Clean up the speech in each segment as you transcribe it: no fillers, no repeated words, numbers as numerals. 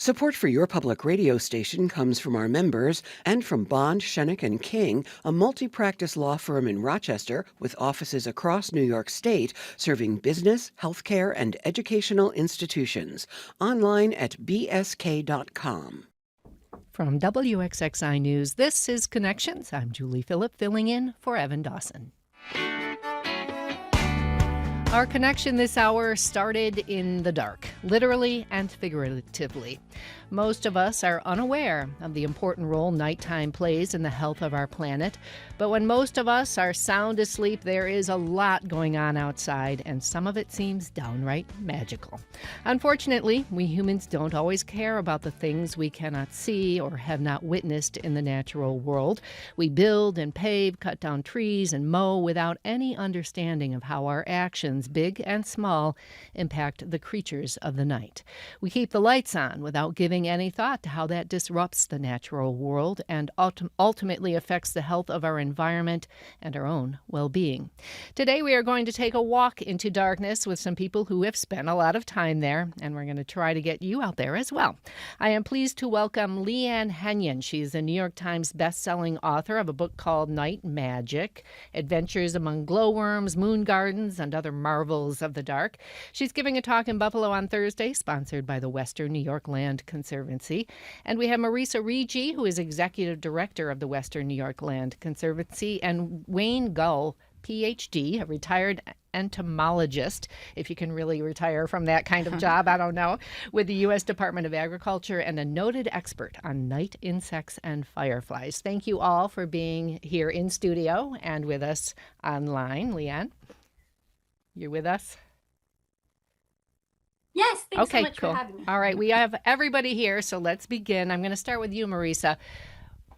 Support for your public radio station comes from our members and from Bond, Schoeneck and King, a multi-practice law firm in Rochester with offices across New York State, serving business, healthcare, and educational institutions. Online at bsk.com. From WXXI News, this is Connections. I'm Julie Philipp, filling in for Evan Dawson. Our connection this hour started in the dark, literally and figuratively. Most of us are unaware of the important role nighttime plays in the health of our planet. But when most of us are sound asleep, there is a lot going on outside, and some of it seems downright magical. Unfortunately, we humans don't always care about the things we cannot see or have not witnessed in the natural world. We build and pave, cut down trees, and mow without any understanding of how our actions, big and small, impact the creatures of the night. We keep the lights on without giving any thought to how that disrupts the natural world and ultimately affects the health of our environment and our own well-being. Today we are going to take a walk into darkness with some people who have spent a lot of time there, and we're going to try to get you out there as well. I am pleased to welcome Leigh Ann Henion. She's a New York Times best-selling author of a book called Night Magic: Adventures Among Glowworms, Moon Gardens, and Other Marvels of the Dark. She's giving a talk in Buffalo on Thursday, sponsored by the Western New York Land Conservancy. And we have Marisa Rigi, who is Executive Director of the Western New York Land Conservancy, and Wayne Gull, Ph.D., a retired entomologist, if you can really retire from that kind of job, I don't know, with the U.S. Department of Agriculture, and a noted expert on night insects and fireflies. Thank you all for being here in studio and with us online. Leigh Ann, you're with us? Yes, thanks okay, so much cool. for having me. All right, we have everybody here, so let's begin. I'm going to start with you, Marisa.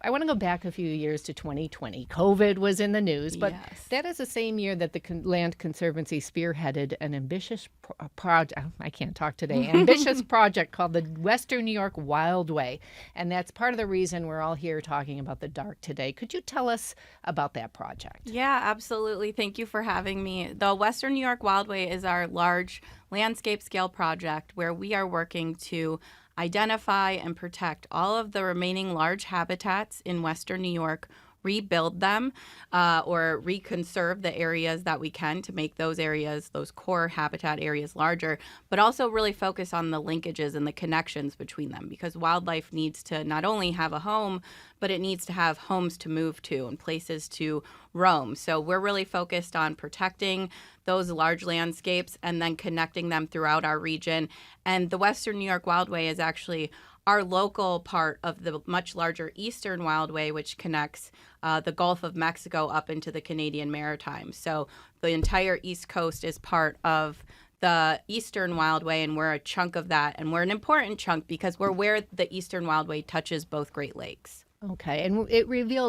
I want to go back a few years to 2020. COVID was in the news, but that is the same year that the Land Conservancy spearheaded an ambitious project. I can't talk today. Ambitious project called the Western New York Wildway, and that's part of the reason we're all here talking about the dark today. Could you tell us about that project? Yeah, absolutely. Thank you for having me. The Western New York Wildway is our large landscape scale project where we are working to identify and protect all of the remaining large habitats in Western New York, rebuild them or reconserve the areas that we can to make those areas, those core habitat areas, larger, but also really focus on the linkages and the connections between them, because wildlife needs to not only have a home, but it needs to have homes to move to and places to roam. So we're really focused on protecting those large landscapes and then connecting them throughout our region. And the Western New York Wildway is actually our local part of the much larger Eastern Wildway, which connects the Gulf of Mexico up into the Canadian Maritimes. So the entire East Coast is part of the Eastern Wildway, and we're a chunk of that. And we're an important chunk because we're where the Eastern Wildway touches both Great Lakes. Okay, and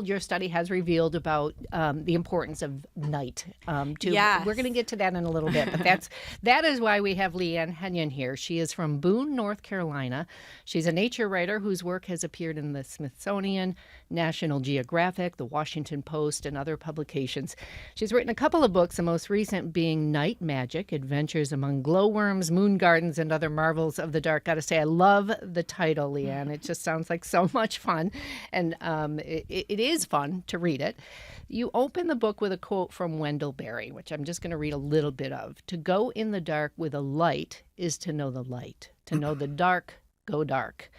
your study has revealed about the importance of night. Yes. We're going to get to that in a little bit, but that is why we have Leigh Ann Henion here. She is from Boone, North Carolina. She's a nature writer whose work has appeared in the Smithsonian, National Geographic, the Washington Post, and other publications. She's written a couple of books, the most recent being Night Magic: Adventures Among Glowworms, Moon Gardens, and Other Marvels of the Dark. Got to say, I love the title, Leigh Ann. It just sounds like so much fun. And it is fun to read it. You open the book with a quote from Wendell Berry, which I'm just going to read a little bit of. "To go in the dark with a light is to know the light. To know the dark, go dark."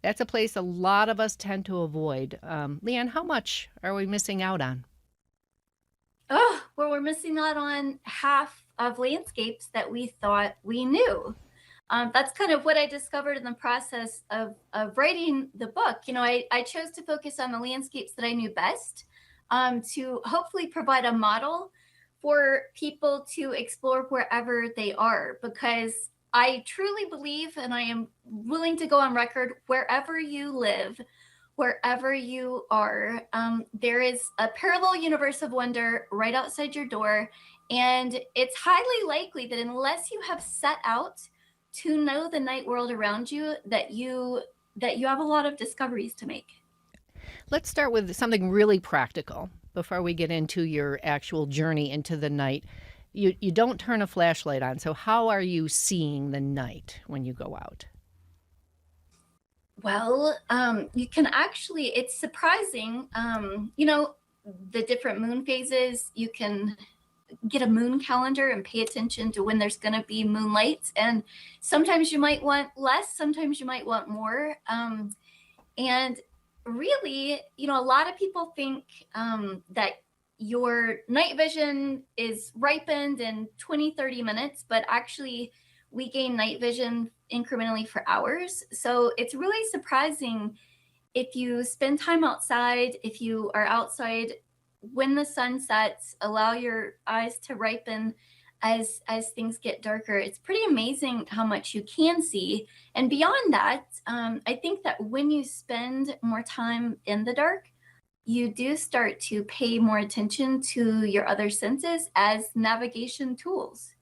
That's a place a lot of us tend to avoid. Leigh Ann, how much are we missing out on? Oh, well, we're missing out on half of landscapes that we thought we knew. That's kind of what I discovered in the process of writing the book. You know, I chose to focus on the landscapes that I knew best, to hopefully provide a model for people to explore wherever they are, because I truly believe, and I am willing to go on record, wherever you live, wherever you are, there is a parallel universe of wonder right outside your door. And it's highly likely that unless you have set out to know the night world around you, that you have a lot of discoveries to make. Let's start with something really practical before we get into your actual journey into the night. You don't turn a flashlight on, so how are you seeing the night when you go out? Well, you can actually, it's surprising, the different moon phases. You can get a moon calendar and pay attention to when there's going to be moonlight. And sometimes you might want less, sometimes you might want more. And really, a lot of people think that your night vision is ripened in 20, 30 minutes, but actually we gain night vision incrementally for hours. So it's really surprising if you spend time outside, if you are outside when the sun sets, allow your eyes to ripen as things get darker. It's pretty amazing how much you can see. And beyond that, I think that when you spend more time in the dark, you do start to pay more attention to your other senses as navigation tools.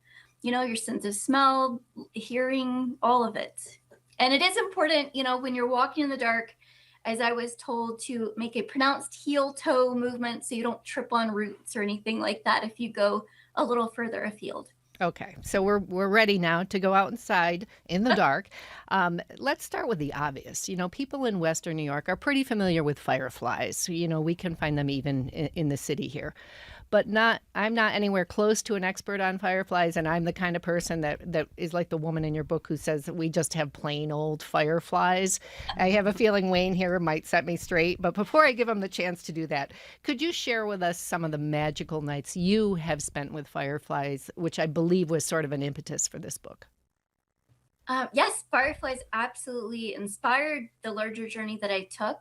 Your sense of smell, hearing, all of it. And it is important, when you're walking in the dark, as I was told, to make a pronounced heel toe movement so you don't trip on roots or anything like that if you go a little further afield. Okay, so we're ready now to go outside in the dark. Let's start with the obvious. People in Western New York are pretty familiar with fireflies. We can find them even in the city here. But I'm not anywhere close to an expert on fireflies, and I'm the kind of person that is like the woman in your book who says that we just have plain old fireflies. I have a feeling Wayne here might set me straight, but before I give him the chance to do that, could you share with us some of the magical nights you have spent with fireflies, which I believe was sort of an impetus for this book? Yes, fireflies absolutely inspired the larger journey that I took.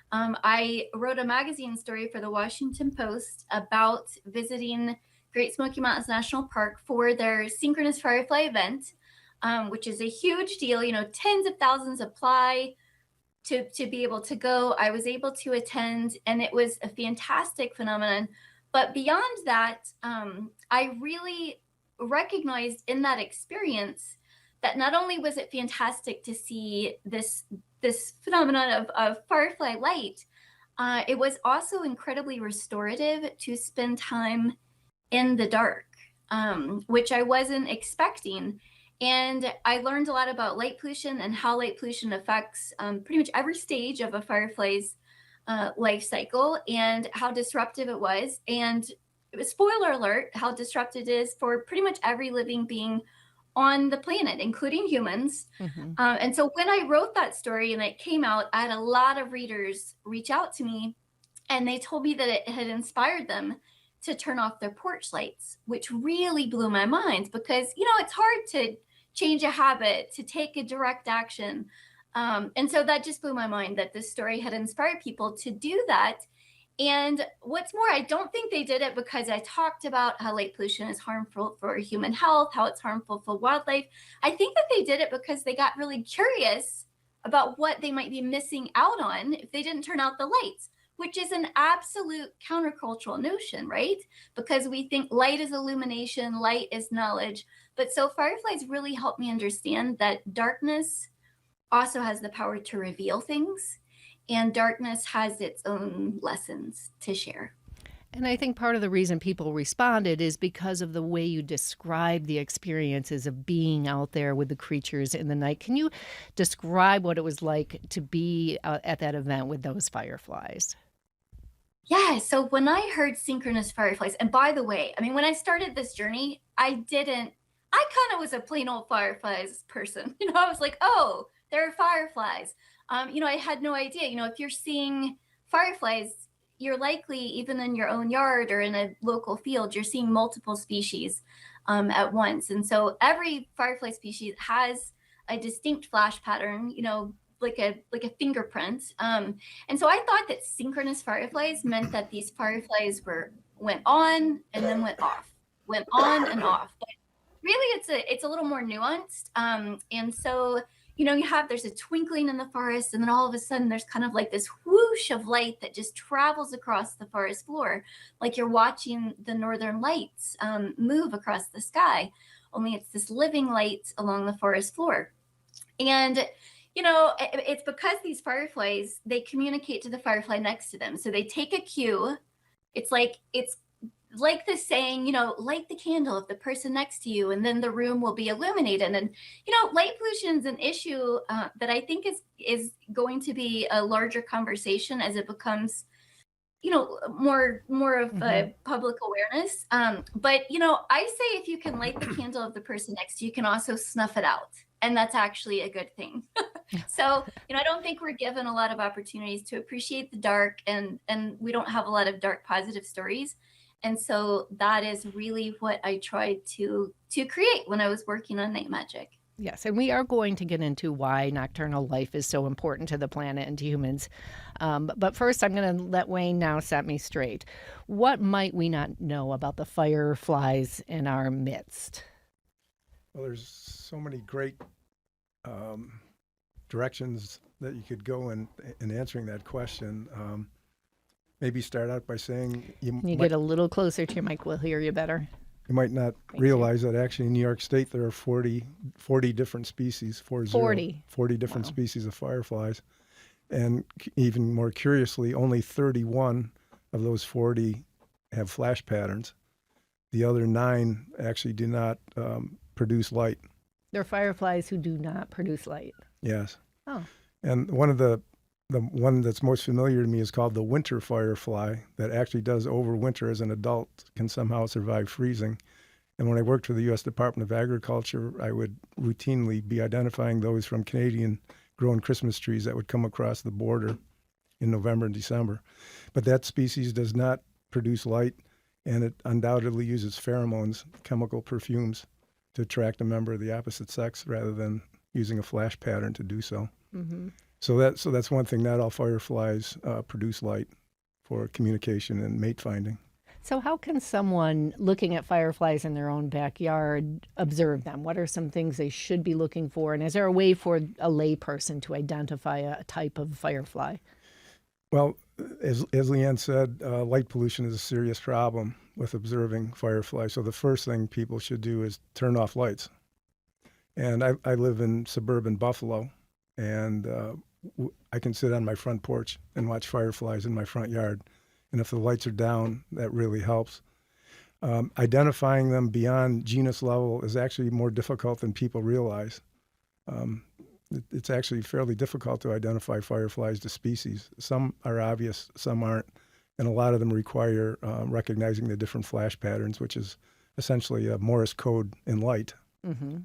I wrote a magazine story for the Washington Post about visiting Great Smoky Mountains National Park for their synchronous firefly event, which is a huge deal. Tens of thousands apply to be able to go. I was able to attend, and it was a fantastic phenomenon. But beyond that, I really recognized in that experience that not only was it fantastic to see this phenomenon of firefly light, it was also incredibly restorative to spend time in the dark, which I wasn't expecting. And I learned a lot about light pollution and how light pollution affects pretty much every stage of a firefly's life cycle, and how disruptive it was. And spoiler alert, how disruptive it is for pretty much every living being on the planet, including humans. Mm-hmm. And so when I wrote that story and it came out, I had a lot of readers reach out to me, and they told me that it had inspired them to turn off their porch lights, which really blew my mind because, it's hard to change a habit, to take a direct action. And so that just blew my mind that this story had inspired people to do that. And what's more, I don't think they did it because I talked about how light pollution is harmful for human health, how it's harmful for wildlife. I think that they did it because they got really curious about what they might be missing out on if they didn't turn out the lights, which is an absolute countercultural notion, right? Because we think light is illumination, light is knowledge. But so fireflies really helped me understand that darkness also has the power to reveal things. And darkness has its own lessons to share. And I think part of the reason people responded is because of the way you describe the experiences of being out there with the creatures in the night. Can you describe what it was like to be at that event with those fireflies? Yeah, so when I heard synchronous fireflies, and by the way, when I started this journey, I kind of was a plain old fireflies person. I was like, oh, there are fireflies. I had no idea. If you're seeing fireflies, you're likely, even in your own yard or in a local field, you're seeing multiple species at once. And so every firefly species has a distinct flash pattern, like a fingerprint. And so I thought that synchronous fireflies meant that these fireflies went on and then went off, went on and off. But really, it's a little more nuanced. And so there's a twinkling in the forest, and then all of a sudden there's kind of like this whoosh of light that just travels across the forest floor, like you're watching the northern lights move across the sky, only it's this living light along the forest floor. And it's because these fireflies, they communicate to the firefly next to them. So they take a cue. It's like the saying, light the candle of the person next to you, and then the room will be illuminated. And light pollution is an issue that I think is going to be a larger conversation as it becomes, more of a public awareness. But I say if you can light the candle of the person next to you, you can also snuff it out, and that's actually a good thing. So I don't think we're given a lot of opportunities to appreciate the dark, and we don't have a lot of dark positive stories. And so that is really what I tried to create when I was working on Night Magic. Yes, and we are going to get into why nocturnal life is so important to the planet and to humans. But first, I'm going to let Wayne now set me straight. What might we not know about the fireflies in our midst? Well, there's so many great directions that you could go in answering that question. Maybe start out by saying Can you get a little closer to your mic? We'll hear you better. You might not realize that actually in New York State there are 40 different species, 40 different species of fireflies. And even more curiously, only 31 of those 40 have flash patterns. The other 9 actually do not produce light. They're fireflies who do not produce light. Yes. Oh. And one of the one that's most familiar to me is called the winter firefly, that actually does overwinter as an adult, can somehow survive freezing. And when I worked for the U.S. Department of Agriculture, I would routinely be identifying those from Canadian grown Christmas trees that would come across the border in November and December. But that species does not produce light, and it undoubtedly uses pheromones, chemical perfumes, to attract a member of the opposite sex rather than using a flash pattern to do so. Mm-hmm. So that's one thing. Not all fireflies produce light for communication and mate finding. So how can someone looking at fireflies in their own backyard observe them? What are some things they should be looking for? And is there a way for a lay person to identify a type of firefly? Well, as Leigh Ann said, light pollution is a serious problem with observing fireflies. So the first thing people should do is turn off lights. And I live in suburban Buffalo, and I can sit on my front porch and watch fireflies in my front yard. And if the lights are down, that really helps. Identifying them beyond genus level is actually more difficult than people realize. It's actually fairly difficult to identify fireflies to species. Some are obvious, some aren't. And a lot of them require recognizing the different flash patterns, which is essentially a Morse code in light. Mm-hmm.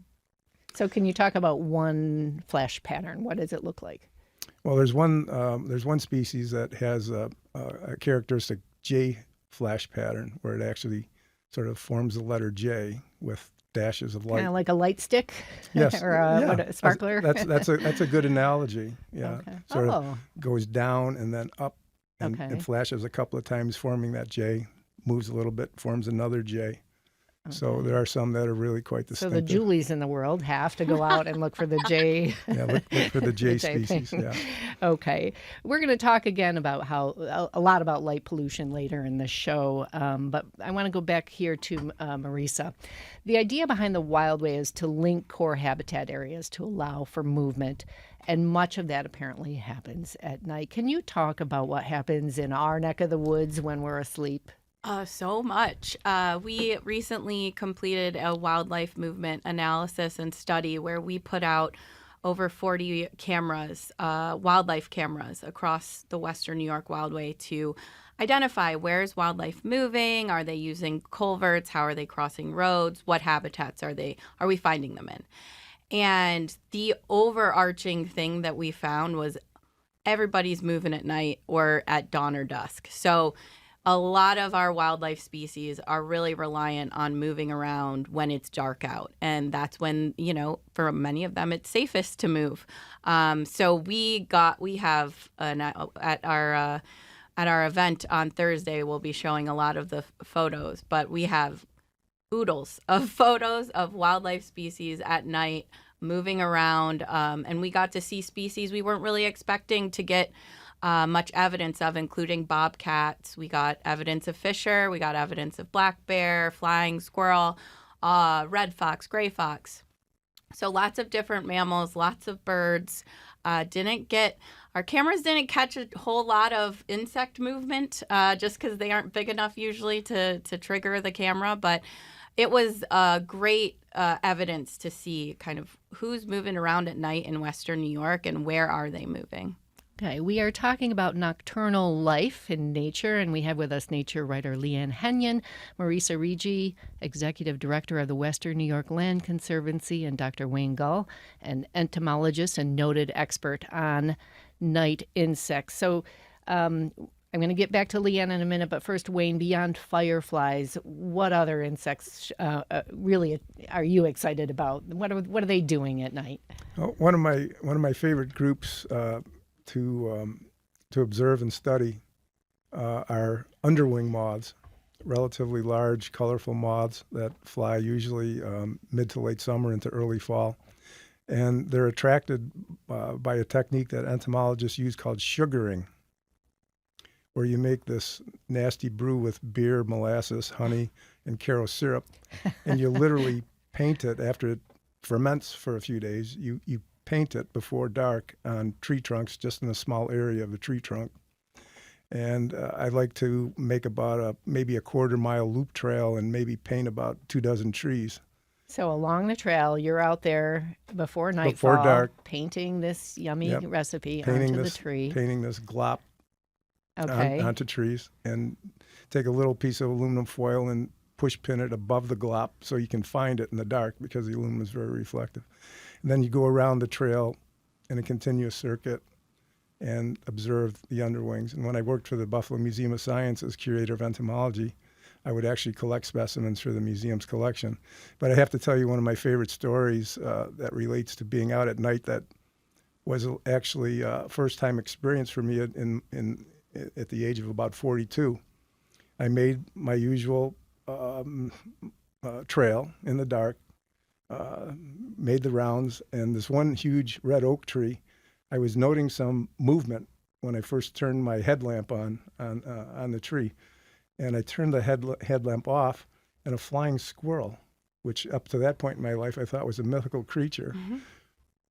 So can you talk about one flash pattern? What does it look like? Well, there's one species that has a characteristic J flash pattern where it actually sort of forms the letter J with dashes of light. Kind of like a light stick? Yes. Or a sparkler? That's a good analogy. Yeah. Okay. Sort of goes down and then up and Okay. it flashes a couple of times, forming that J, moves a little bit, forms another J. So there are some that are really quite So distinctive. the Julies in the world have to go out and look for the J. Yeah, look for the J The J species. thing. Yeah. Okay. We're going to talk again about a lot about light pollution later in the show. But I want to go back here to Marisa. The idea behind the Wild Way is to link core habitat areas to allow for movement. And much of that apparently happens at night. Can you talk about what happens in our neck of the woods when we're asleep? So much. We recently completed a wildlife movement analysis and study where we put out over 40 cameras, wildlife cameras across the Western New York Wildway to identify where is wildlife moving, are they using culverts, how are they crossing roads, what habitats are we finding them in? And the overarching thing that we found was everybody's moving at night or at dawn or dusk. So a lot of our wildlife species are really reliant on moving around when it's dark out. And that's when, for many of them, it's safest to move. So we have at our event on Thursday, we'll be showing a lot of the photos, but we have oodles of photos of wildlife species at night moving around. And we got to see species we weren't really expecting to get much evidence of, including bobcats. We got evidence of fisher. We got evidence of black bear, flying squirrel, red fox, gray fox. So lots of different mammals, lots of birds. Our cameras didn't catch a whole lot of insect movement just because they aren't big enough usually to trigger the camera. But it was great evidence to see kind of who's moving around at night in Western New York and where are they moving. Okay, we are talking about nocturnal life in nature, and we have with us nature writer Leigh Ann Henion, Marisa Rigi, Executive Director of the Western New York Land Conservancy, and Dr. Wayne Gull, an entomologist and noted expert on night insects. So I'm going to get back to Leigh Ann in a minute, but first, Wayne, beyond fireflies, what other insects really are you excited about? What are they doing at night? Well, one of my favorite groups to observe and study are underwing moths, relatively large, colorful moths that fly usually mid to late summer into early fall. And they're attracted by a technique that entomologists use called sugaring, where you make this nasty brew with beer, molasses, honey, and Caro syrup, and you literally paint it after it ferments for a few days. You paint it before dark on tree trunks, just in a small area of a tree trunk. And I like to make about maybe a quarter-mile loop trail and maybe paint about 24 trees. So along the trail, you're out there before nightfall, Before dark, painting this yummy recipe painting onto this, the tree. Painting this glop onto trees, and take a little piece of aluminum foil and push pin it above the glop so you can find it in the dark because the aluminum is very reflective. And then you go around the trail in a continuous circuit and observe the underwings. And when I worked for the Buffalo Museum of Science as curator of entomology, I would actually collect specimens for the museum's collection. But I have to tell you one of my favorite stories that relates to being out at night that was actually a first-time experience for me at the age of about 42. I made my usual trail in the dark, made the rounds, and this one huge red oak tree, I was noting some movement when I first turned my headlamp on the tree. And I turned the headlamp off, and a flying squirrel, which up to that point in my life I thought was a mythical creature,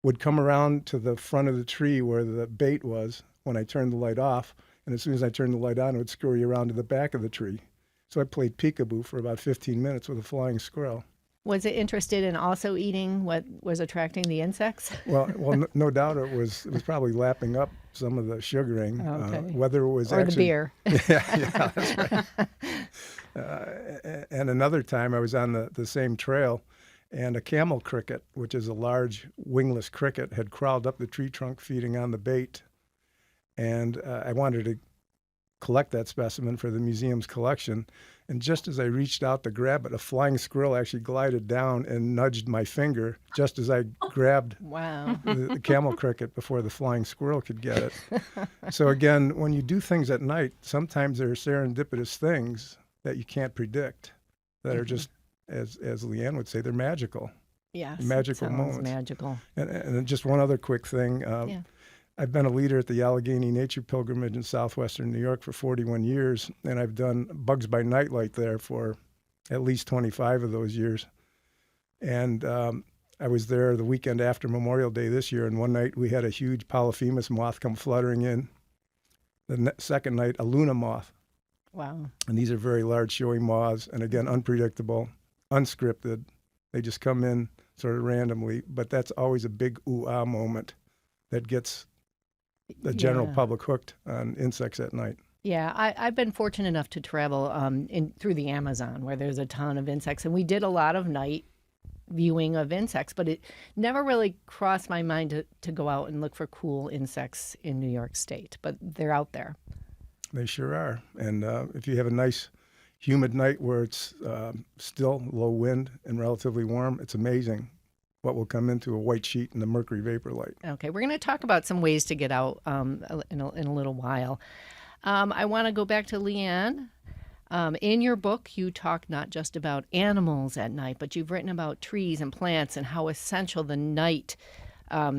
would come around to the front of the tree where the bait was when I turned the light off. And as soon as I turned the light on, it would scurry around to the back of the tree. So I played peekaboo for about 15 minutes with a flying squirrel. Was it interested in also eating what was attracting the insects? Well, no doubt it was probably lapping up some of the sugaring. Whether it was or the beer. Yeah, that's right. And another time I was on the same trail, and a camel cricket, which is a large wingless cricket, had crawled up the tree trunk feeding on the bait. And I wanted to collect that specimen for the museum's collection. And just as I reached out to grab it, a flying squirrel actually glided down and nudged my finger just as I grabbed the camel cricket before the flying squirrel could get it. So again, when you do things at night, sometimes there are serendipitous things that you can't predict that are just, as Leigh Ann would say, they're magical. Yes, magical moments. Magical. And just one other quick thing. I've been a leader at the Allegheny Nature Pilgrimage in southwestern New York for 41 years, and I've done Bugs by Nightlight there for at least 25 of those years. And I was there the weekend after Memorial Day this year, and one night we had a huge Polyphemus moth come fluttering in. The second night, a Luna moth. Wow. And these are very large showy moths, and again, unpredictable, unscripted. They just come in sort of randomly, but that's always a big ooh-ah moment that gets the general public hooked on insects at night. Yeah, I've been fortunate enough to travel through the Amazon where there's a ton of insects, and we did a lot of night viewing of insects, but it never really crossed my mind to go out and look for cool insects in New York State, but they're out there. They sure are. And if you have a nice humid night where it's still low wind and relatively warm, it's amazing what will come into a white sheet in the mercury vapor light. Okay, we're going to talk about some ways to get out in a little while. I want to go back to Leigh Ann. In your book, you talk not just about animals at night, but you've written about trees and plants and how essential the night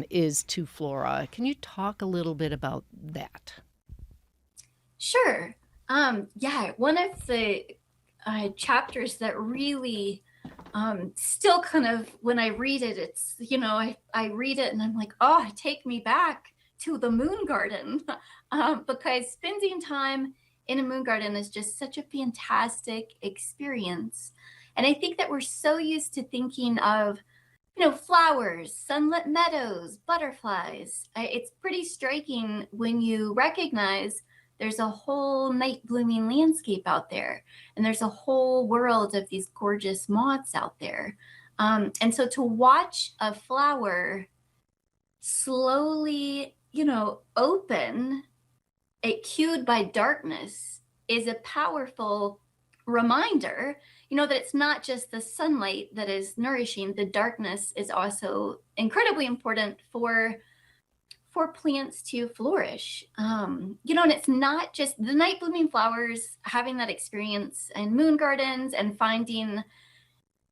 is to flora. Can you talk a little bit about that? Sure. One of the chapters that really still kind of, when I read it, it's, I read it and I'm like, oh, take me back to the moon garden because spending time in a moon garden is just such a fantastic experience. And I think that we're so used to thinking of Flowers, sunlit meadows, butterflies. It's pretty striking when you recognize there's a whole night blooming landscape out there, and there's a whole world of these gorgeous moths out there. And so to watch a flower slowly, open, it cued by darkness, is a powerful reminder, that it's not just the sunlight that is nourishing. The darkness is also incredibly important for plants to flourish. And it's not just the night blooming flowers. Having that experience in moon gardens and finding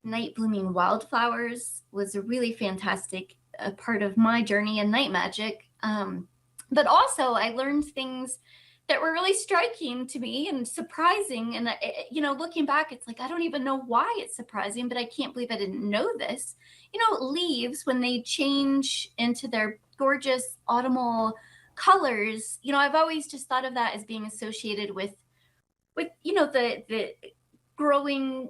night blooming wildflowers was a really fantastic part of my journey in night magic. But also I learned things that were really striking to me and surprising. And, looking back, it's like, I don't even know why it's surprising, but I can't believe I didn't know this. Leaves, when they change into their gorgeous autumnal colors, I've always just thought of that as being associated with the growing,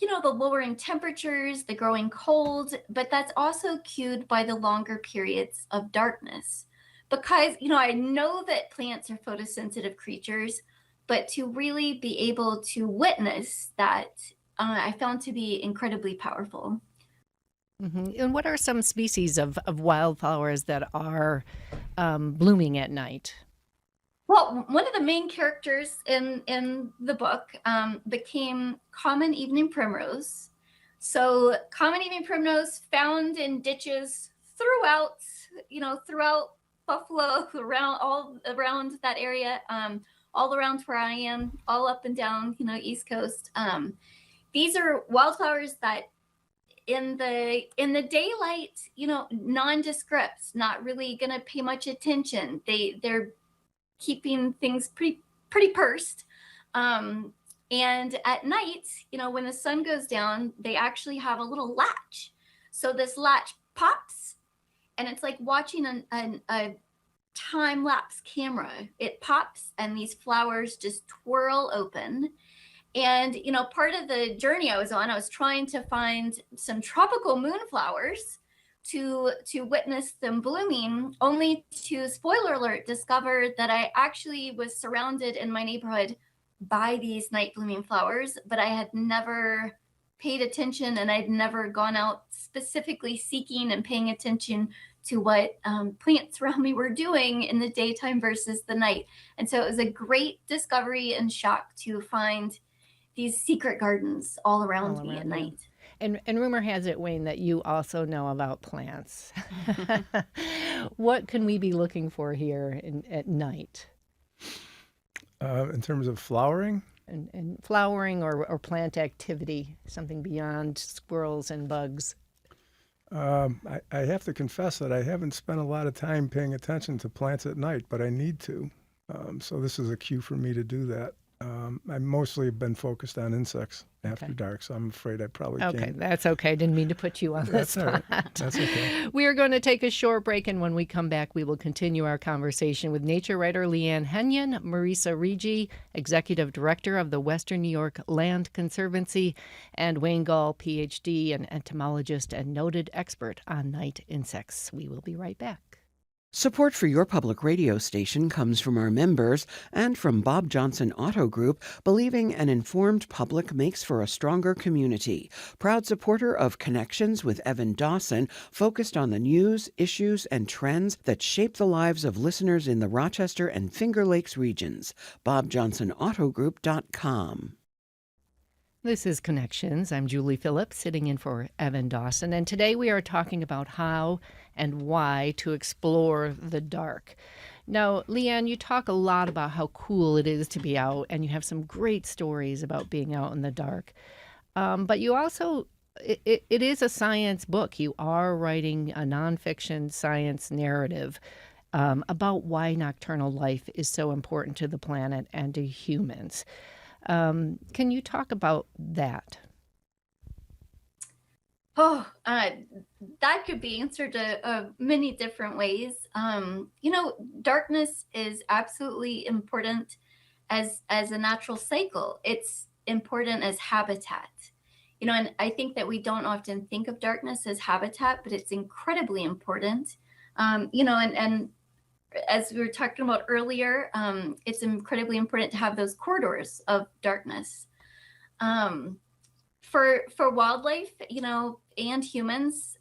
the lowering temperatures, the growing cold, but that's also cued by the longer periods of darkness. Because, I know that plants are photosensitive creatures, but to really be able to witness that, I found to be incredibly powerful. And what are some species of wildflowers that are blooming at night? Well, one of the main characters in the book became common evening primrose. So common evening primrose found in ditches throughout Buffalo, all around that area, all around where I am, all up and down, East Coast. These are wildflowers that in the daylight, nondescript, not really gonna pay much attention. They're keeping things pretty pursed. And at night, when the sun goes down, they actually have a little latch. So this latch pops, and it's like watching a time-lapse camera. It pops, and these flowers just twirl open. And, part of the journey I was on, I was trying to find some tropical moonflowers to witness them blooming, only to, spoiler alert, discover that I actually was surrounded in my neighborhood by these night blooming flowers, but I had never paid attention, and I'd never gone out specifically seeking and paying attention to what plants around me were doing in the daytime versus the night. And so it was a great discovery and shock to find these secret gardens all around me at night. And rumor has it, Wayne, that you also know about plants. What can we be looking for here at night? In terms of flowering? And flowering or plant activity, something beyond squirrels and bugs. I have to confess that I haven't spent a lot of time paying attention to plants at night, but I need to. So this is a cue for me to do that. I mostly have been focused on insects after dark, so I'm afraid I probably can't. Okay, that's okay. Didn't mean to put you on the spot. All right. That's okay. We are going to take a short break, and when we come back, we will continue our conversation with nature writer Leigh Ann Henion, Marisa Rigi, Executive Director of the Western New York Land Conservancy, and Wayne Gall, PhD, an entomologist and noted expert on night insects. We will be right back. Support for your public radio station comes from our members and from Bob Johnson Auto Group, believing an informed public makes for a stronger community. Proud supporter of Connections with Evan Dawson, focused on the news, issues, and trends that shape the lives of listeners in the Rochester and Finger Lakes regions. BobJohnsonAutoGroup.com. This is Connections. I'm Julie Philipp, sitting in for Evan Dawson, and today we are talking about how and why to explore the dark. Now, Leigh Ann, you talk a lot about how cool it is to be out, and you have some great stories about being out in the dark. But you also, it is a science book. You are writing a nonfiction science narrative about why nocturnal life is so important to the planet and to humans. Can you talk about that? Oh, that could be answered many different ways. Darkness is absolutely important as a natural cycle. It's important as habitat. And I think that we don't often think of darkness as habitat, but it's incredibly important. And as we were talking about earlier, it's incredibly important to have those corridors of darkness. For wildlife, and humans,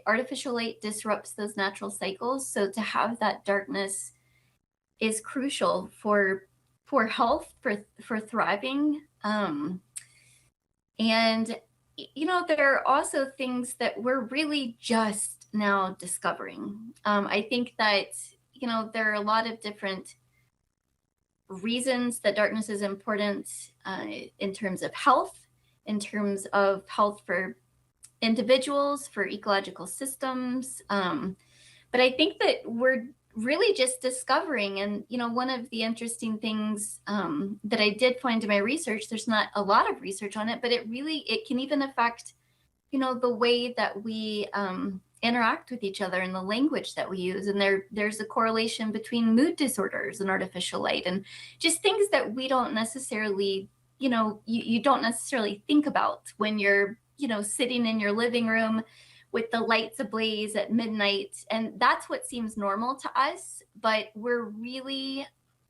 artificial light disrupts those natural cycles. So to have that darkness is crucial for health, for thriving. And there are also things that we're really just now discovering. I think that there are a lot of different reasons that darkness is important in terms of health, for individuals, for ecological systems. But I think that we're really just discovering. And, one of the interesting things that I did find in my research, there's not a lot of research on it, but it can even affect, the way that we interact with each other and the language that we use. And there's a correlation between mood disorders and artificial light, and just things that we don't necessarily, you don't necessarily think about when you're, sitting in your living room with the lights ablaze at midnight. And that's what seems normal to us, but we're really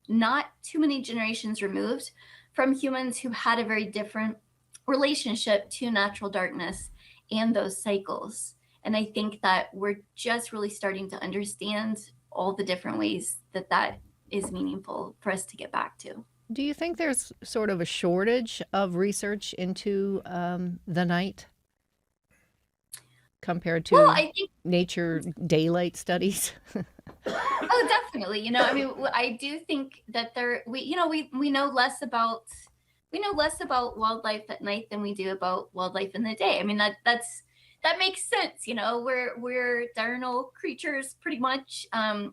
not too many generations removed from humans who had a very different relationship to natural darkness and those cycles. And I think that we're just really starting to understand all the different ways that is meaningful for us to get back to. Do you think there's sort of a shortage of research into the night compared to I think nature daylight studies? Oh, definitely. I do think that we know less about wildlife at night than we do about wildlife in the day. I mean, that makes sense. We're diurnal creatures pretty much.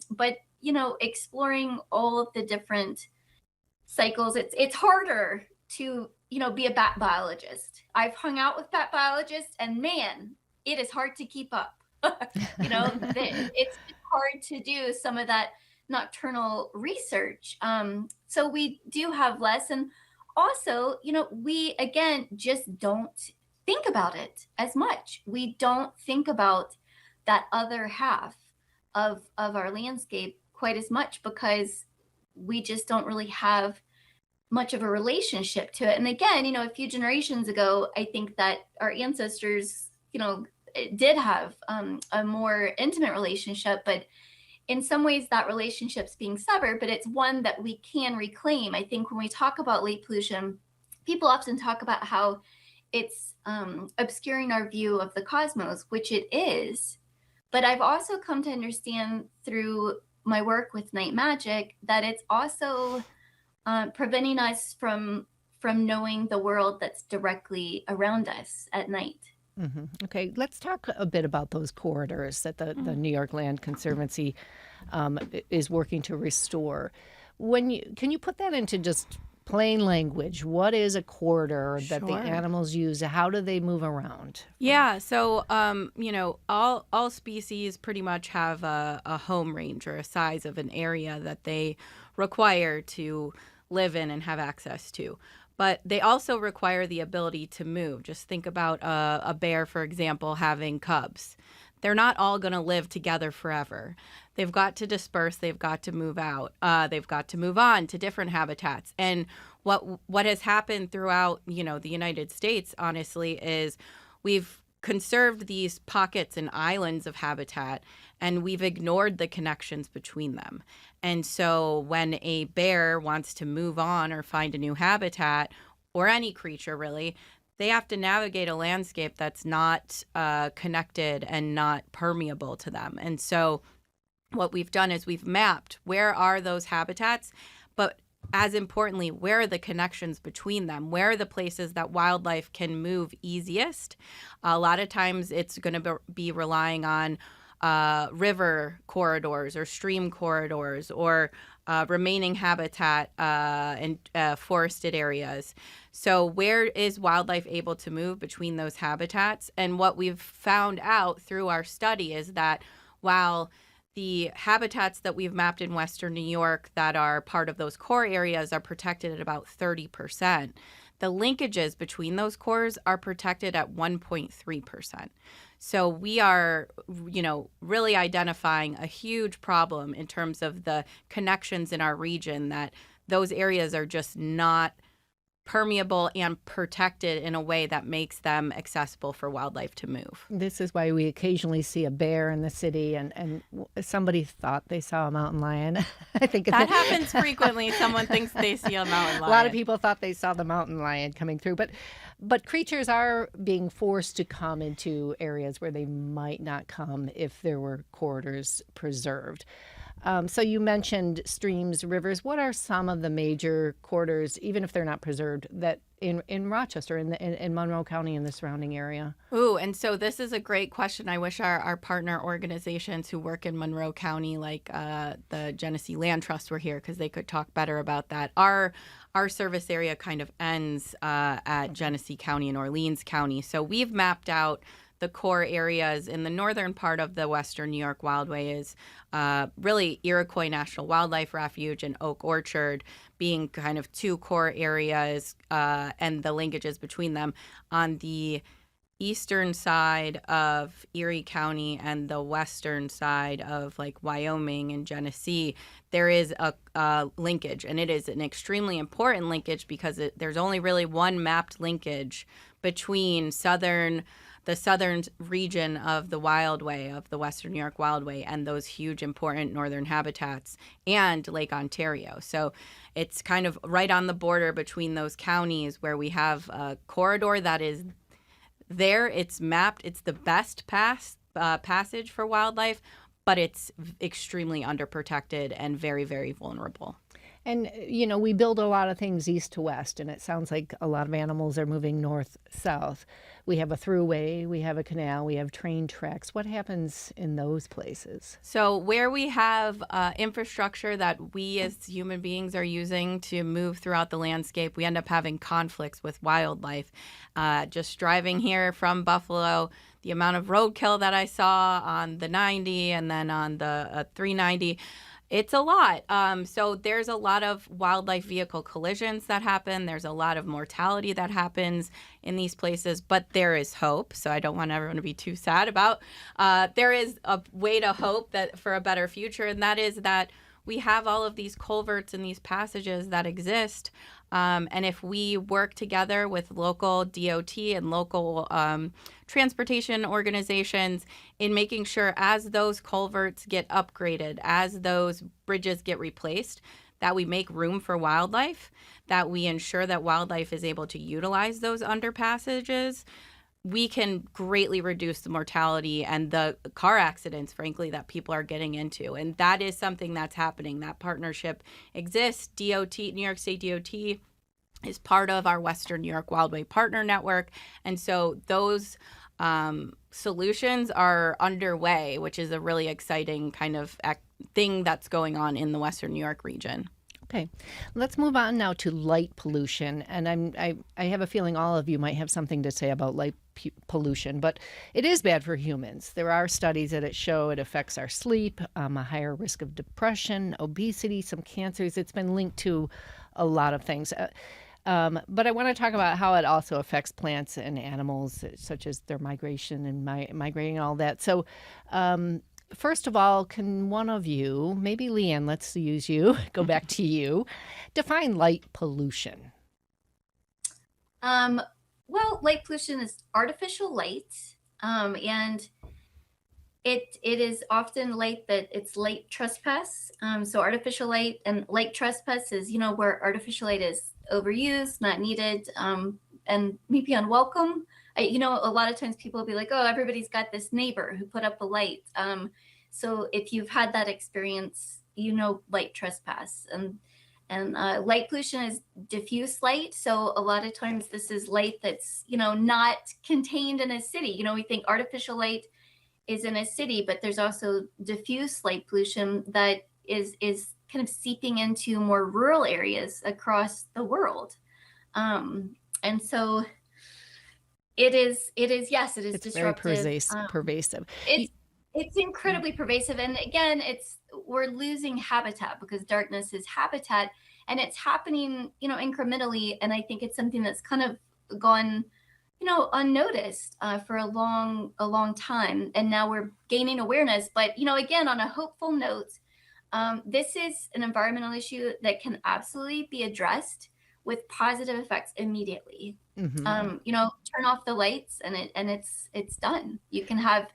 But exploring all of the different cycles, it's harder to be a bat biologist. I've hung out with bat biologists, and man, it is hard to keep up. It's hard to do some of that nocturnal research. So we do have less. And also, we, again, just don't think about it as much. We don't think about that other half of our landscape quite as much, because we just don't really have much of a relationship to it. And again, a few generations ago, I think that our ancestors, did have a more intimate relationship, but in some ways that relationship's being severed, but it's one that we can reclaim. I think when we talk about light pollution, people often talk about how it's obscuring our view of the cosmos, which it is. But I've also come to understand through my work with night magic that it's also preventing us from knowing the world that's directly around us at night. Mm-hmm. Okay, let's talk a bit about those corridors that the New York Land Conservancy is working to restore. Can you put that into just plain language? What is a corridor that the animals use? How do they move around? Yeah, so all species pretty much have a home range or a size of an area that they require to live in and have access to. But they also require the ability to move. Just think about a bear, for example, having cubs. They're not all going to live together forever. They've got to disperse. They've got to move out. They've got to move on to different habitats. And what has happened throughout, the United States, honestly, is we've conserved these pockets and islands of habitat, and we've ignored the connections between them. And so when a bear wants to move on or find a new habitat, or any creature really, they have to navigate a landscape that's not connected and not permeable to them. And so what we've done is we've mapped where are those habitats, but as importantly, where are the connections between them? Where are the places that wildlife can move easiest? A lot of times it's going to be relying on river corridors or stream corridors or remaining habitat in forested areas. So where is wildlife able to move between those habitats? And what we've found out through our study is that while the habitats that we've mapped in Western New York that are part of those core areas are protected at about 30%, the linkages between those cores are protected at 1.3%. So we are, really identifying a huge problem in terms of the connections in our region, that those areas are just not permeable and protected in a way that makes them accessible for wildlife to move. This is why we occasionally see a bear in the city, and somebody thought they saw a mountain lion. I think That happens frequently. Someone thinks they see a mountain lion. A lot of people thought they saw the mountain lion coming through, but creatures are being forced to come into areas where they might not come if there were corridors preserved. So you mentioned streams, rivers. What are some of the major corridors, even if they're not preserved, that in Rochester, in Monroe County and the surrounding area? Ooh, and so this is a great question. I wish our partner organizations who work in Monroe County, like the Genesee Land Trust, were here, because they could talk better about that. Our service area kind of ends at Genesee County and Orleans County. So we've mapped out the core areas. In the northern part of the Western New York Wildway is really Iroquois National Wildlife Refuge and Oak Orchard being kind of two core areas, and the linkages between them. On the eastern side of Erie County and the western side of like Wyoming and Genesee, there is a linkage, and it is an extremely important linkage because there's only really one mapped linkage between the southern region of the Wildway, of the Western New York Wildway, and those huge important northern habitats, and Lake Ontario. So it's kind of right on the border between those counties where we have a corridor that is there. It's mapped. It's the best passage for wildlife, but it's extremely underprotected and very, very vulnerable. And, we build a lot of things east to west, and it sounds like a lot of animals are moving north-south. We have a thruway, we have a canal, we have train tracks. What happens in those places? So where we have infrastructure that we as human beings are using to move throughout the landscape, we end up having conflicts with wildlife. Just driving here from Buffalo, the amount of roadkill that I saw on the 90 and then on the 390, it's a lot. So there's a lot of wildlife vehicle collisions that happen. There's a lot of mortality that happens in these places, but there is hope. So I don't want everyone to be too sad about. There is a way to hope that for a better future, and that is that we have all of these culverts and these passages that exist. And if we work together with local DOT and local transportation organizations in making sure as those culverts get upgraded, as those bridges get replaced, that we make room for wildlife, that we ensure that wildlife is able to utilize those underpassages, we can greatly reduce the mortality and the car accidents, frankly, that people are getting into. And that is something that's happening. That partnership exists. DOT, New York State DOT, is part of our Western New York Wildway Partner Network. And so those solutions are underway, which is a really exciting kind of thing that's going on in the Western New York region. Okay, let's move on now to light pollution. And I have a feeling all of you might have something to say about light pollution, but it is bad for humans. There are studies that show it affects our sleep, a higher risk of depression, obesity, some cancers. It's been linked to a lot of things. But I want to talk about how it also affects plants and animals, such as their migration and migrating and all that. So first of all, can one of you, maybe Leigh Ann, let's use you, go back to you, define light pollution? Well, light pollution is artificial light, and it is often light that it's light trespass. So artificial light and light trespass is, where artificial light is overused, not needed, and maybe unwelcome. A lot of times people will be like, oh, everybody's got this neighbor who put up a light. So if you've had that experience, light trespass. And light pollution is diffuse light. So a lot of times this is light that's, not contained in a city. We think artificial light is in a city, but there's also diffuse light pollution that is kind of seeping into more rural areas across the world. And so it is yes, it is it's disruptive. Very pervasive. It's incredibly pervasive. And again, we're losing habitat because darkness is habitat. and it's happening, incrementally. And I think it's something that's kind of gone, unnoticed for a long time. And now we're gaining awareness. But, again, on a hopeful note, this is an environmental issue that can absolutely be addressed with positive effects immediately. Turn off the lights and it's done. You can have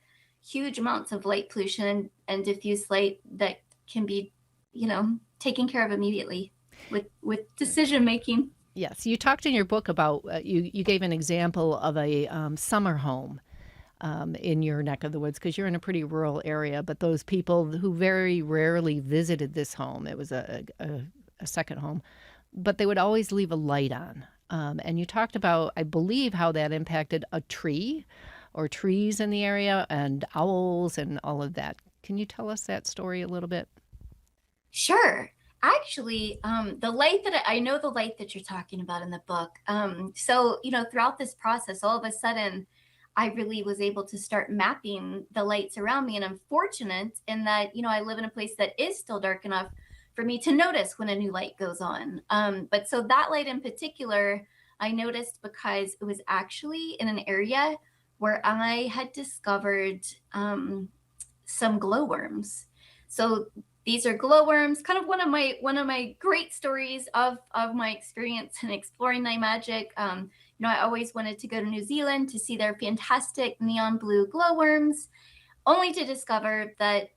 huge amounts of light pollution and diffuse light that can be, taken care of immediately with decision making. Yes, you talked in your book about you gave an example of a summer home in your neck of the woods because you're in a pretty rural area. But those people who very rarely visited this home, it was a second home, but they would always leave a light on. And you talked about, I believe, how that impacted a tree or trees in the area and owls and all of that. Can you tell us that story a little bit? Sure. Actually, the light that I know the light that you're talking about in the book. So, throughout this process, all of a sudden, I really was able to start mapping the lights around me. And I'm fortunate in that, I live in a place that is still dark enough for me to notice when a new light goes on. But so that light in particular, I noticed because it was actually in an area where I had discovered some glowworms. So these are glowworms, kind of one of my great stories of my experience in exploring night magic. I always wanted to go to New Zealand to see their fantastic neon blue glowworms, only to discover that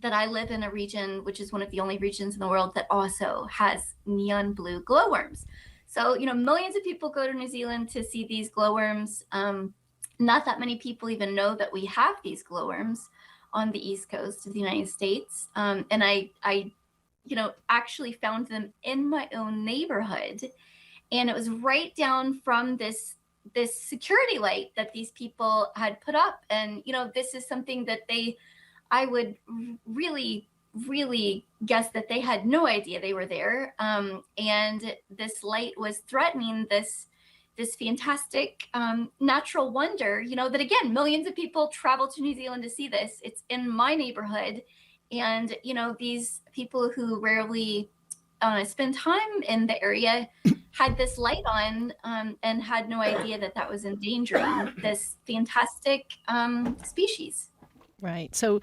that I live in a region which is one of the only regions in the world that also has neon blue glowworms. So, millions of people go to New Zealand to see these glowworms. Not that many people even know that we have these glowworms on the East Coast of the United States. And I actually found them in my own neighborhood. And it was right down from this security light that these people had put up. And, this is something that I would really, really guess that they had no idea they were there. And this light was threatening this fantastic natural wonder, that again, millions of people travel to New Zealand to see this. It's in my neighborhood. And, these people who rarely spend time in the area had this light on and had no idea that was endangering this fantastic species. Right. So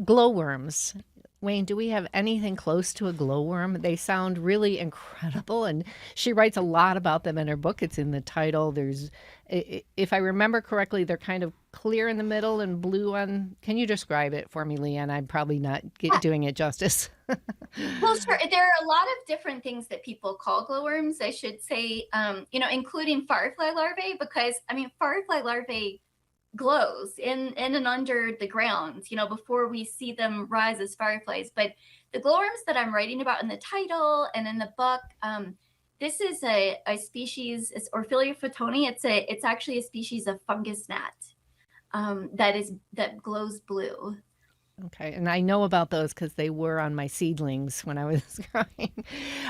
glowworms. Wayne, do we have anything close to a glowworm? They sound really incredible, and she writes a lot about them in her book. It's in the title. There's, if I remember correctly, they're kind of clear in the middle and blue on. Can you describe it for me, Leigh Ann? I'm probably not doing it justice. Well, sure. There are a lot of different things that people call glowworms, I should say, including firefly larvae, because, firefly larvae glows in and under the ground, before we see them rise as fireflies. But the glowworms that I'm writing about in the title and in the book, this is a species, it's Orphelia photoni. It's actually a species of fungus gnat that glows blue. Okay, and I know about those because they were on my seedlings when I was growing.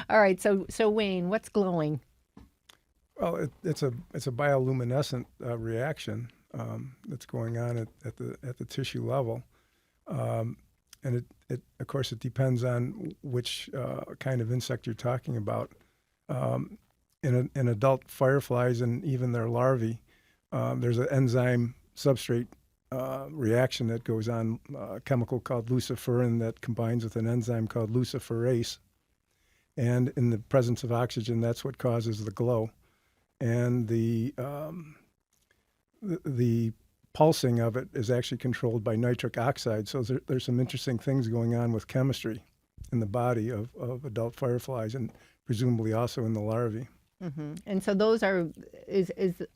All right, so Wayne, what's glowing? Well, it's a bioluminescent reaction that's going on at the tissue level, and it of course it depends on which kind of insect you're talking about. In adult fireflies and even their larvae, there's an enzyme substrate reaction that goes on, a chemical called luciferin that combines with an enzyme called luciferase, and in the presence of oxygen, that's what causes the glow, and the pulsing of it is actually controlled by nitric oxide. So there's some interesting things going on with chemistry in the body of adult fireflies and presumably also in the larvae. Mm-hmm. And so those are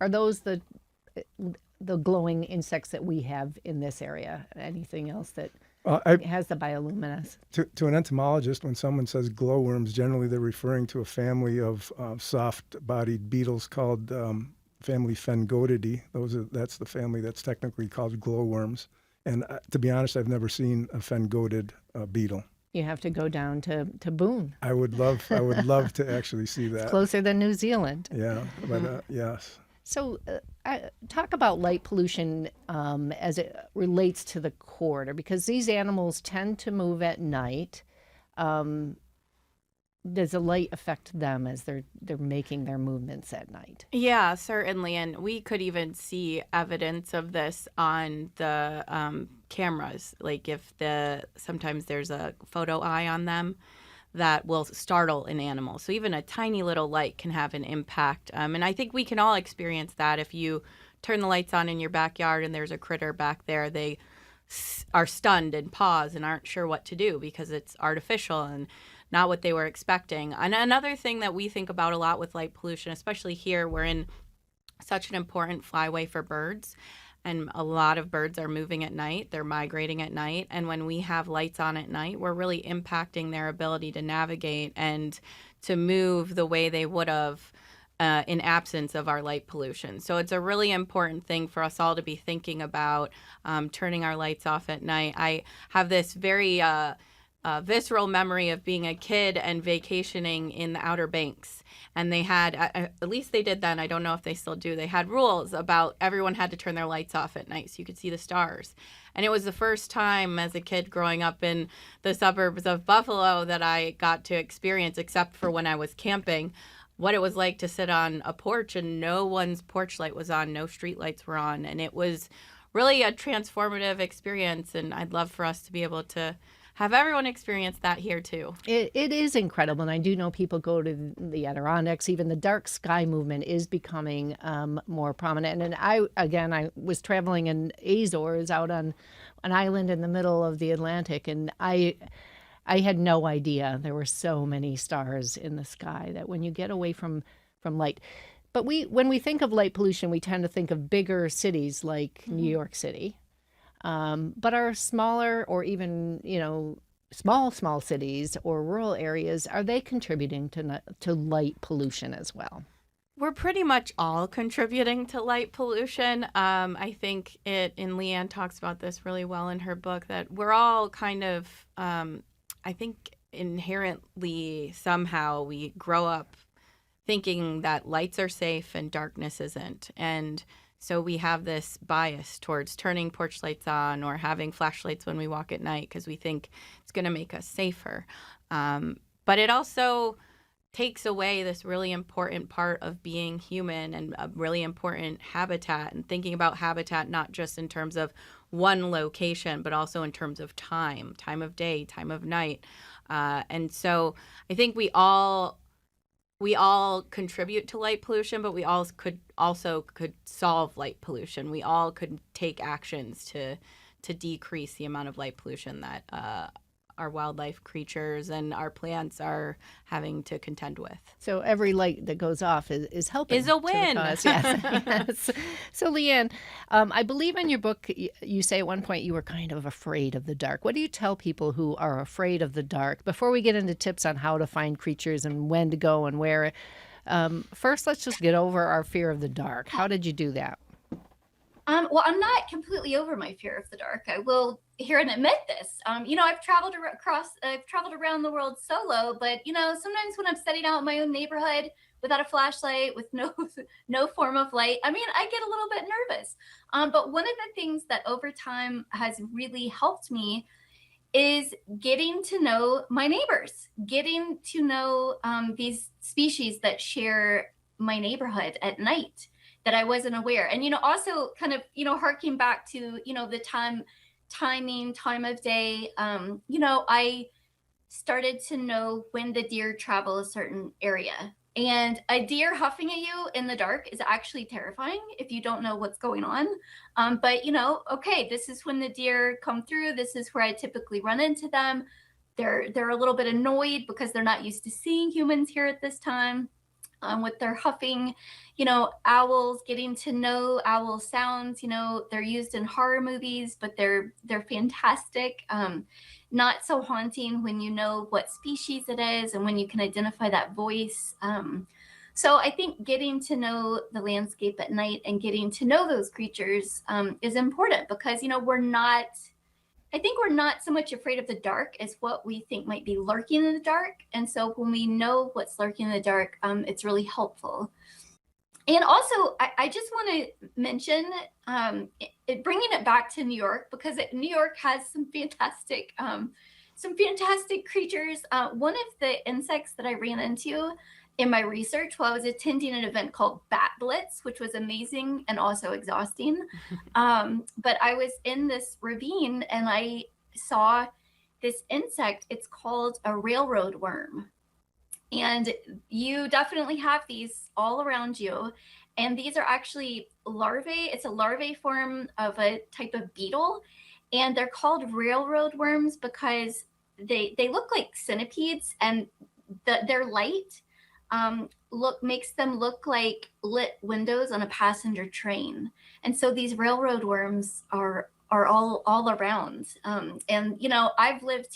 those the glowing insects that we have in this area? Anything else that has the bioluminescence? To an entomologist, when someone says glowworms, generally they're referring to a family of soft-bodied beetles called family Phengodidae. That's the family that's technically called glowworms. And to be honest, I've never seen a Phengodid beetle. You have to go down to Boone. I would love to actually see that. It's closer than New Zealand. Yeah, but yes. So talk about light pollution as it relates to the corridor, because these animals tend to move at night. does the light affect them as they're making their movements at night? Yeah, certainly. And we could even see evidence of this on the cameras. Like if sometimes there's a photo eye on them that will startle an animal. So even a tiny little light can have an impact. And I think we can all experience that. If you turn the lights on in your backyard and there's a critter back there, they are stunned and pause and aren't sure what to do because it's artificial and not what they were expecting. And another thing that we think about a lot with light pollution, especially here, we're in such an important flyway for birds. And a lot of birds are moving at night. They're migrating at night. And when we have lights on at night, we're really impacting their ability to navigate and to move the way they would have in absence of our light pollution. So it's a really important thing for us all to be thinking about, turning our lights off at night. I have this very visceral memory of being a kid and vacationing in the Outer Banks. And they had, at least they did then, I don't know if they still do, they had rules about everyone had to turn their lights off at night so you could see the stars. And it was the first time as a kid growing up in the suburbs of Buffalo that I got to experience, except for when I was camping, what it was like to sit on a porch and no one's porch light was on, no street lights were on. And it was really a transformative experience. And I'd love for us to be able to have everyone experience that here too. It is incredible, and I do know people go to the Adirondacks. Even the dark sky movement is becoming more prominent. And I was traveling in Azores, out on an island in the middle of the Atlantic, and I had no idea there were so many stars in the sky that when you get away from light. But when we think of light pollution, we tend to think of bigger cities like New York City. But our smaller or even, small cities or rural areas, are they contributing to light pollution as well? We're pretty much all contributing to light pollution. I think Leigh Ann talks about this really well in her book, that we're all kind of, I think inherently somehow we grow up thinking that lights are safe and darkness isn't. And so we have this bias towards turning porch lights on or having flashlights when we walk at night because we think it's going to make us safer. But it also takes away this really important part of being human and a really important habitat, and thinking about habitat not just in terms of one location, but also in terms of time of day, time of night. And so I think we all contribute to light pollution, but we all could solve light pollution. We all could take actions to decrease the amount of light pollution that our wildlife creatures and our plants are having to contend with. So every light that goes off is helping. Is a win. Yes. Yes. So Leigh Ann, I believe in your book you say at one point you were kind of afraid of the dark. What do you tell people who are afraid of the dark? Before we get into tips on how to find creatures and when to go and where, first let's just get over our fear of the dark. How did you do that? Well, I'm not completely over my fear of the dark. I will here and admit this. I've traveled around the world solo, but sometimes when I'm setting out in my own neighborhood without a flashlight, with no form of light, I get a little bit nervous. But one of the things that over time has really helped me is getting to know my neighbors, getting to know these species that share my neighborhood at night that I wasn't aware. And, also kind of, harking back to, the time of day, I started to know when the deer travel a certain area. And a deer huffing at you in the dark is actually terrifying if you don't know what's going on. But, okay, this is when the deer come through. This is where I typically run into them. They're a little bit annoyed because they're not used to seeing humans here at this time. With their huffing, owls, getting to know owl sounds, they're used in horror movies, but they're fantastic. Not so haunting when you know what species it is and when you can identify that voice. So I think getting to know the landscape at night and getting to know those creatures is important because, I think we're not so much afraid of the dark as what we think might be lurking in the dark. And so when we know what's lurking in the dark, it's really helpful. And also, I just want to mention bringing it back to New York, because New York has some fantastic some fantastic creatures. One of the insects that I ran into in my research while I was attending an event called Bat Blitz, which was amazing and also exhausting. But I was in this ravine and I saw this insect. It's called a railroad worm. And you definitely have these all around you. And these are actually larvae. It's a larvae form of a type of beetle. And they're called railroad worms because they look like centipedes, and their light makes them look like lit windows on a passenger train. And so these railroad worms are all around. And you know, I've lived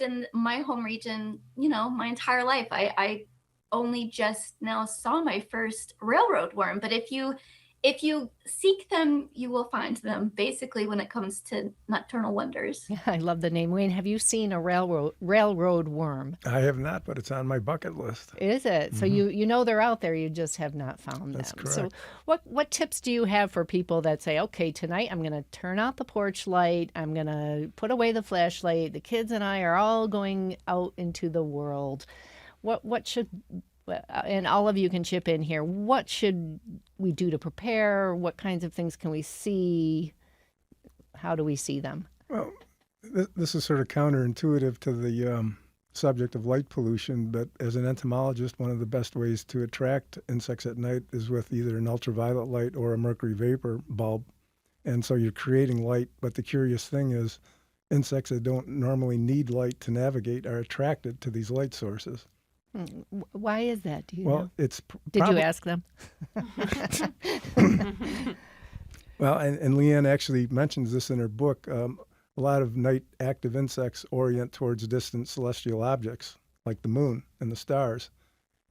in my home region, you know, my entire life. I only just now saw my first railroad worm, but if you seek them, you will find them, basically, when it comes to nocturnal wonders. Yeah, I love the name. Wayne, have you seen a railroad worm? I have not, but it's on my bucket list. Is it? So you know they're out there, you just have not found That's them. So correct. what tips do you have for people that say, okay, tonight I'm going to turn out the porch light, I'm going to put away the flashlight, the kids and I are all going out into the world. What should, and all of you can chip in here, what should we do to prepare? What kinds of things can we see? How do we see them? Well, this is sort of counterintuitive to the subject of light pollution, but as an entomologist, one of the best ways to attract insects at night is with either an ultraviolet light or a mercury vapor bulb. And so you're creating light, but the curious thing is insects that don't normally need light to navigate are attracted to these light sources. Why is that? Do you Well, know? it's Did you ask them? Well, and Leigh Ann actually mentions this in her book. A lot of night active insects orient towards distant celestial objects like the moon and the stars,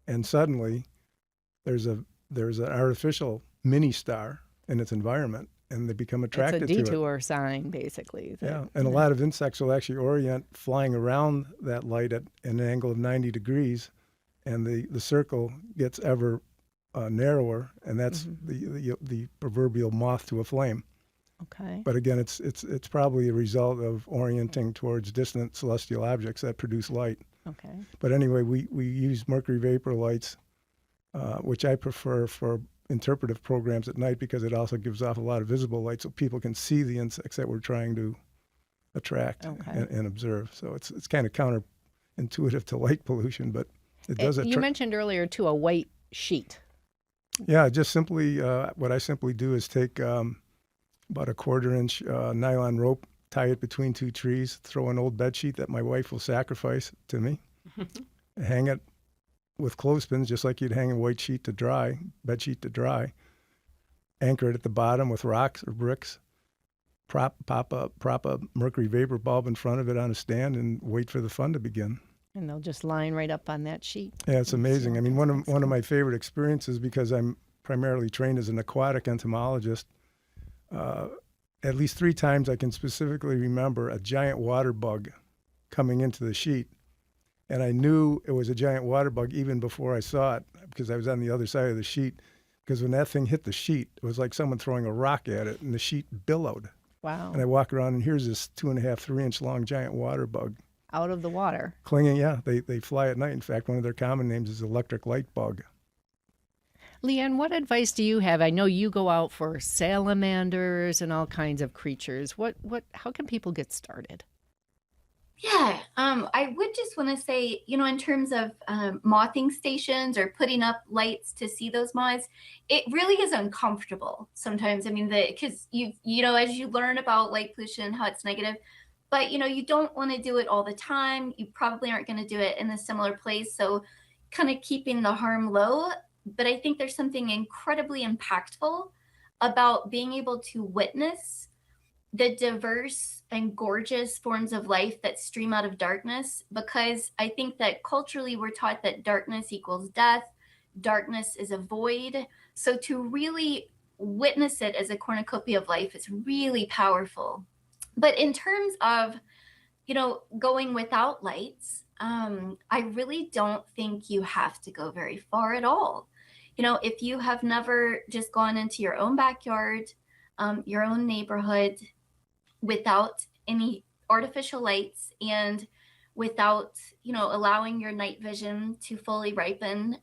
and suddenly there's an artificial mini star in its environment, and they become attracted to it. It's a detour sign, basically. Yeah, and a lot of insects will actually orient flying around that light at an angle of 90 degrees, and the circle gets ever narrower, and that's the proverbial moth to a flame. Okay. But again, it's probably a result of orienting towards distant celestial objects that produce light. Okay. But anyway, we use mercury vapor lights, which I prefer for interpretive programs at night because it also gives off a lot of visible light so people can see the insects that we're trying to attract and observe. So it's kind of counterintuitive to light pollution, but it does You mentioned earlier, too, a white sheet. Yeah, just simply, what I simply do is take about a 1/4-inch nylon rope, tie it between two trees, throw an old bed sheet that my wife will sacrifice to me, hang it with clothespins, just like you'd hang a white sheet to dry, bed sheet to dry, anchor it at the bottom with rocks or bricks, prop a mercury vapor bulb in front of it on a stand, and wait for the fun to begin. And they'll just line right up on that sheet. Yeah, it's amazing. I mean, one of my favorite experiences, because I'm primarily trained as an aquatic entomologist, at least 3 times I can specifically remember a giant water bug coming into the sheet. And I knew it was a giant water bug even before I saw it because I was on the other side of the sheet. Because when that thing hit the sheet, it was like someone throwing a rock at it, and the sheet billowed. Wow. And I walk around, and here's this 2.5, 3-inch long giant water bug. Out of the water. Clinging, yeah. They fly at night. In fact, one of their common names is electric light bug. Leigh Ann, what advice do you have? I know you go out for salamanders and all kinds of creatures. How can people get started? Yeah, I would just want to say, you know, in terms of mothing stations or putting up lights to see those moths, it really is uncomfortable sometimes. I mean, because you know, as you learn about light pollution and how it's negative, but you know, you don't want to do it all the time. You probably aren't going to do it in a similar place. So kind of keeping the harm low. But I think there's something incredibly impactful about being able to witness the diverse and gorgeous forms of life that stream out of darkness, because I think that culturally we're taught that darkness equals death, darkness is a void. So to really witness it as a cornucopia of life is really powerful. But in terms of, you know, going without lights, I really don't think you have to go very far at all. You know, if you have never just gone into your own backyard, your own neighborhood, without any artificial lights and without, allowing your night vision to fully ripen,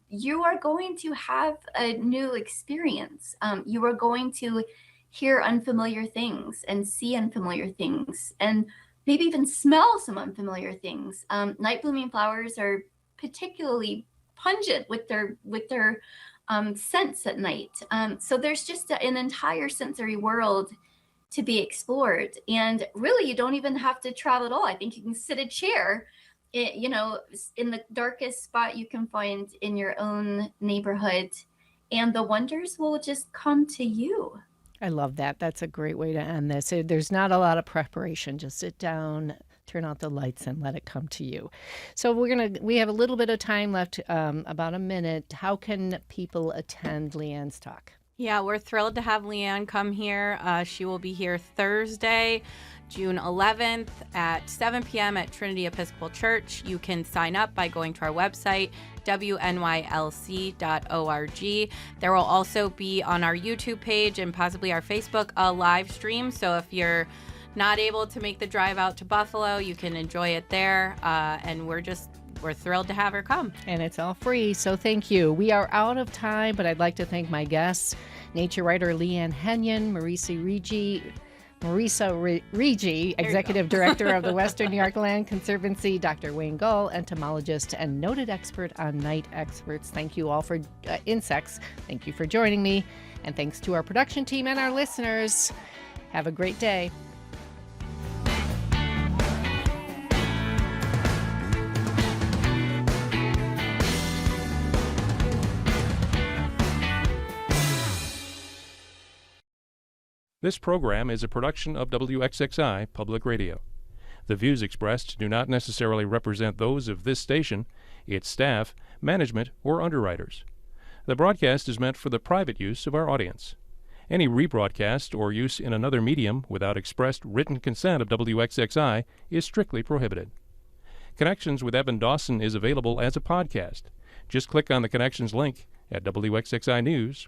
you are going to have a new experience. You are going to hear unfamiliar things and see unfamiliar things and maybe even smell some unfamiliar things. Night blooming flowers are particularly pungent with their scents at night. So there's just an entire sensory world to be explored. And really, you don't even have to travel at all. I think you can sit a chair, in the darkest spot you can find in your own neighborhood, and the wonders will just come to you. I love that. That's a great way to end this. There's not a lot of preparation. Just sit down, turn out the lights, and let it come to you. So we have a little bit of time left, about a minute. How can people attend Leigh Ann's talk? Yeah, we're thrilled to have Leigh Ann come here. She will be here Thursday, June 11th at 7 p.m. at Trinity Episcopal Church. You can sign up by going to our website, wnylc.org. There will also be on our YouTube page and possibly our Facebook a live stream. So if you're not able to make the drive out to Buffalo, you can enjoy it there. And we're thrilled to have her come. And it's all free, so thank you. We are out of time, but I'd like to thank my guests, nature writer Leigh Ann Henion, Marisa Rigi, Executive Director of the Western New York Land Conservancy, Dr. Wayne Gull, entomologist and noted expert on night experts. Thank you all for insects. Thank you for joining me. And thanks to our production team and our listeners. Have a great day. This program is a production of WXXI Public Radio. The views expressed do not necessarily represent those of this station, its staff, management, or underwriters. The broadcast is meant for the private use of our audience. Any rebroadcast or use in another medium without expressed written consent of WXXI is strictly prohibited. Connections with Evan Dawson is available as a podcast. Just click on the Connections link at WXXInews.org.